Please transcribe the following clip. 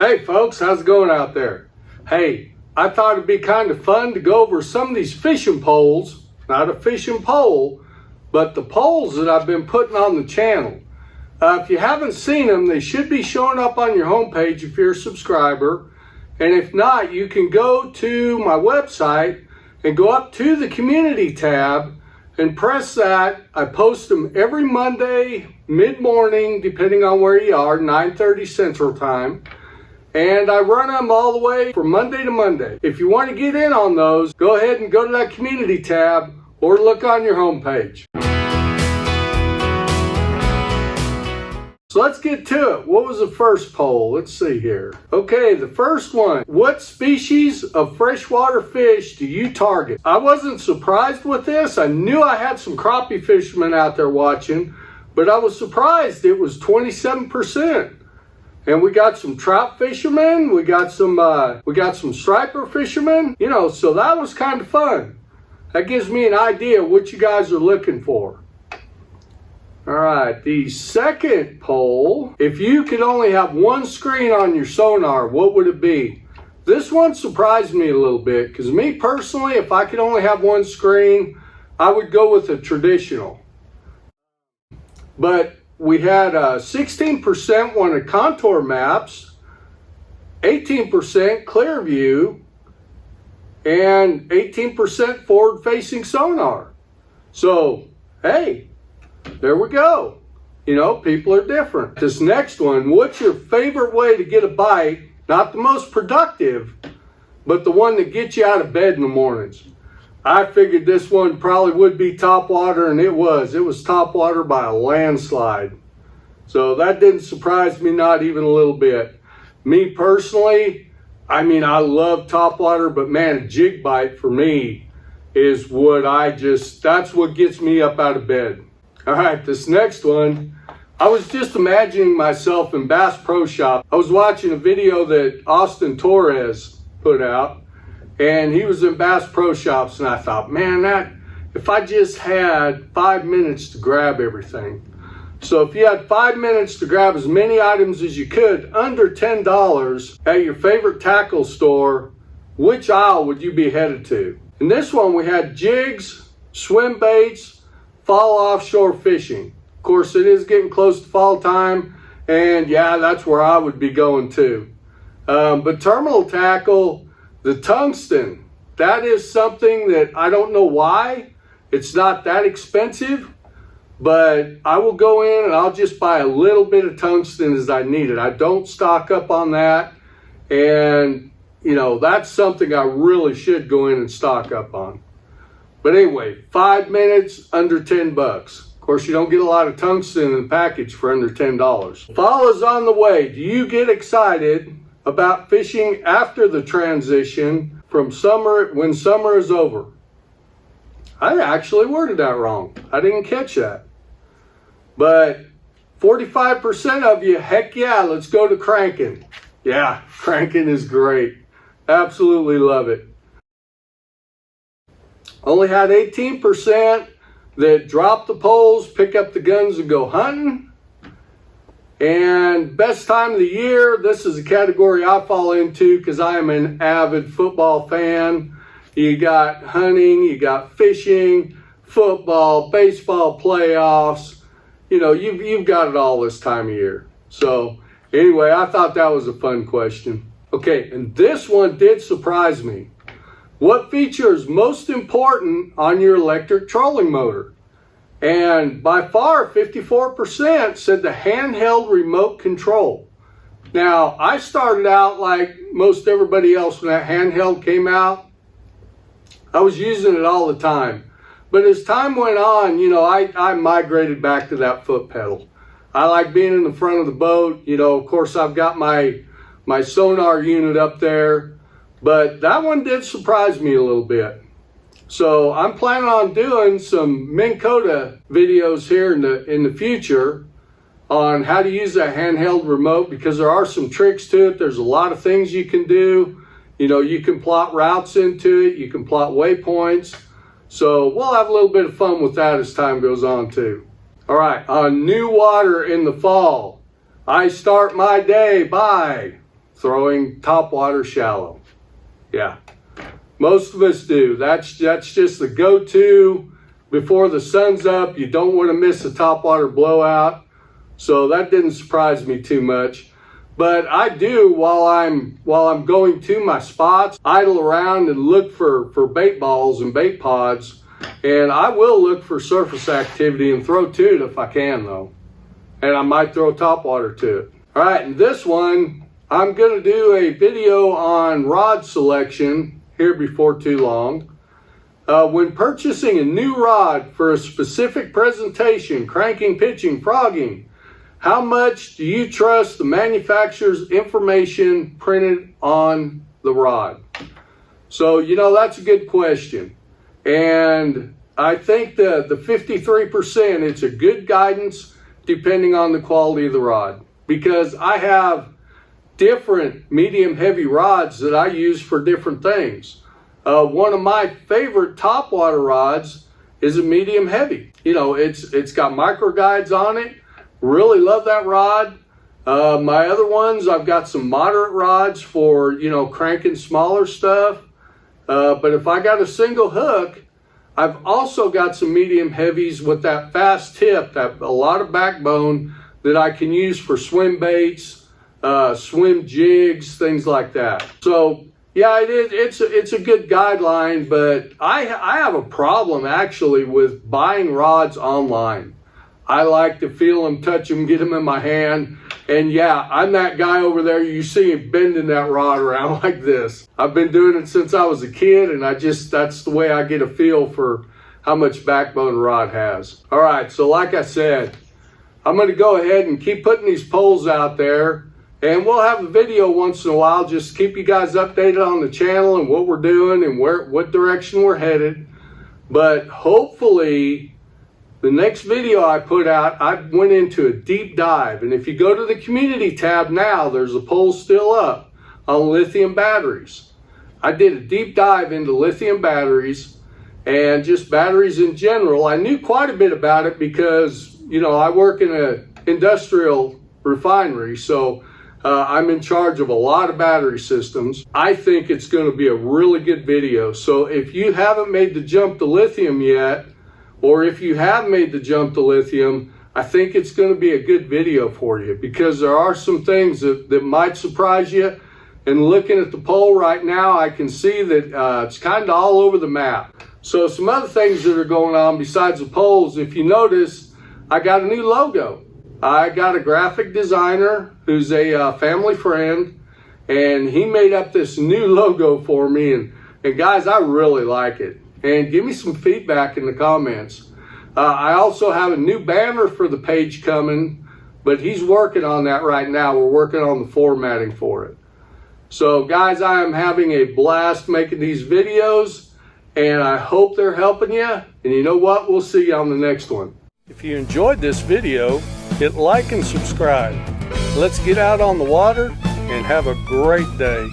Hey folks, how's it going out there? Hey, I thought it'd be kind of fun to go over some of these fishing poles, not a fishing pole, but the poles that I've been putting on the channel. If you haven't seen them, they should be showing up on your homepage if you're a subscriber. And if not, you can go to my website and go up to the community tab and press that. I post them every Monday, mid-morning, depending on where you are, 9:30 Central Time. And I run them all the way from Monday to Monday. If you want to get in on those, go ahead and go to that community tab or look on your homepage. So let's get to it. What was the first poll? Let's see here. Okay, the first one. What species of freshwater fish do you target? I wasn't surprised with this. I knew I had some crappie fishermen out there watching, but I was surprised it was 27%. And we got some trout fishermen, we got some striper fishermen, so that was kind of fun. That gives me an idea what you guys are looking for. All right, the second poll, if you could only have one screen on your sonar, what would it be? This one surprised me a little bit, because me personally, if I could only have one screen, I would go with a traditional. But we had 16% wanted contour maps, 18% clear view, and 18% forward-facing sonar. So, hey, there we go. People are different. This next one, what's your favorite way to get a bite? Not the most productive, but the one that gets you out of bed in the mornings. I figured this one probably would be topwater, and it was. It was topwater by a landslide. So that didn't surprise me, not even a little bit. Me personally, I love topwater, but man, a jig bite for me is that's what gets me up out of bed. All right, this next one, I was just imagining myself in Bass Pro Shop. I was watching a video that Austin Torres put out, and he was in Bass Pro Shops, and I thought, man, if I just had 5 minutes to grab everything. So if you had 5 minutes to grab as many items as you could under $10 at your favorite tackle store, which aisle would you be headed to? In this one, we had jigs, swim baits, fall offshore fishing. Of course, it is getting close to fall time, and yeah, that's where I would be going to. But terminal tackle, the tungsten, that is something that I don't know why. It's not that expensive, but I will go in and I'll just buy a little bit of tungsten as I need it. I don't stock up on that, and that's something I really should go in and stock up on. But anyway, 5 minutes under 10 bucks. Of course, you don't get a lot of tungsten in the package for under $10. Fall is on the way. Do you get excited about fishing after the transition from summer, when summer is over? I actually worded that wrong. I didn't catch that. But 45% of you, heck yeah, let's go to cranking. Yeah, cranking is great. Absolutely love it. Only had 18% that drop the poles, pick up the guns, and go hunting. And best time of the year, this is a category I fall into because I am an avid football fan. You got hunting, you got fishing, football, baseball playoffs. You've got it all this time of year. So anyway, I thought that was a fun question. Okay, and this one did surprise me. What feature is most important on your electric trolling motor? And by far, 54% said the handheld remote control. Now, I started out like most everybody else when that handheld came out. I was using it all the time. But as time went on, I migrated back to that foot pedal. I like being in the front of the boat. Of course, I've got my sonar unit up there. But that one did surprise me a little bit. So I'm planning on doing some Minn Kota videos here in the future on how to use that handheld remote, because there are some tricks to it. There's a lot of things you can do. You can plot routes into it. You can plot waypoints. So we'll have a little bit of fun with that as time goes on too. All right, on new water in the fall, I start my day by throwing topwater shallow. Yeah, most of us do. That's just the go-to before the sun's up. You don't want to miss a topwater blowout. So that didn't surprise me too much. But I do, while I'm going to my spots, idle around and look for bait balls and bait pods. And I will look for surface activity and throw to it if I can, though. And I might throw topwater to it. All right, and this one, I'm going to do a video on rod selection here before too long. When purchasing a new rod for a specific presentation, cranking, pitching, frogging, how much do you trust the manufacturer's information printed on the rod? So, you know, that's a good question. And I think the 53%, it's a good guidance depending on the quality of the rod. Because I have different medium heavy rods that I use for different things. One of my favorite topwater rods is a medium heavy. You know, it's got micro guides on it. Really love that rod. My other ones, I've got some moderate rods for, you know, cranking smaller stuff. But if I got a single hook, I've also got some medium heavies with that fast tip, that a lot of backbone that I can use for swim baits, swim jigs, things like that. So yeah, it's a good guideline, but I have a problem actually with buying rods online. I like to feel them, touch them, get them in my hand. And yeah, I'm that guy over there. You see him bending that rod around like this. I've been doing it since I was a kid, and that's the way I get a feel for how much backbone a rod has. All right, so like I said, I'm going to go ahead and keep putting these polls out there. And we'll have a video once in a while, just keep you guys updated on the channel and what we're doing and what direction we're headed. But hopefully, the next video I put out, I went into a deep dive. And if you go to the community tab now, there's a poll still up on lithium batteries. I did a deep dive into lithium batteries and just batteries in general. I knew quite a bit about it because, you know, I work in an industrial refinery. So I'm in charge of a lot of battery systems. I think it's going to be a really good video. So if you haven't made the jump to lithium yet, or if you have made the jump to lithium, I think it's going to be a good video for you because there are some things that might surprise you. And looking at the poll right now, I can see that it's kind of all over the map. So some other things that are going on besides the polls, if you notice, I got a new logo. I got a graphic designer who's a family friend, and he made up this new logo for me. And guys, I really like it. And give me some feedback in the comments. I also have a new banner for the page coming, but he's working on that right now. We're working on the formatting for it. So guys, I am having a blast making these videos, and I hope they're helping you. And you know what? We'll see you on the next one. If you enjoyed this video, hit like and subscribe. Let's get out on the water and have a great day.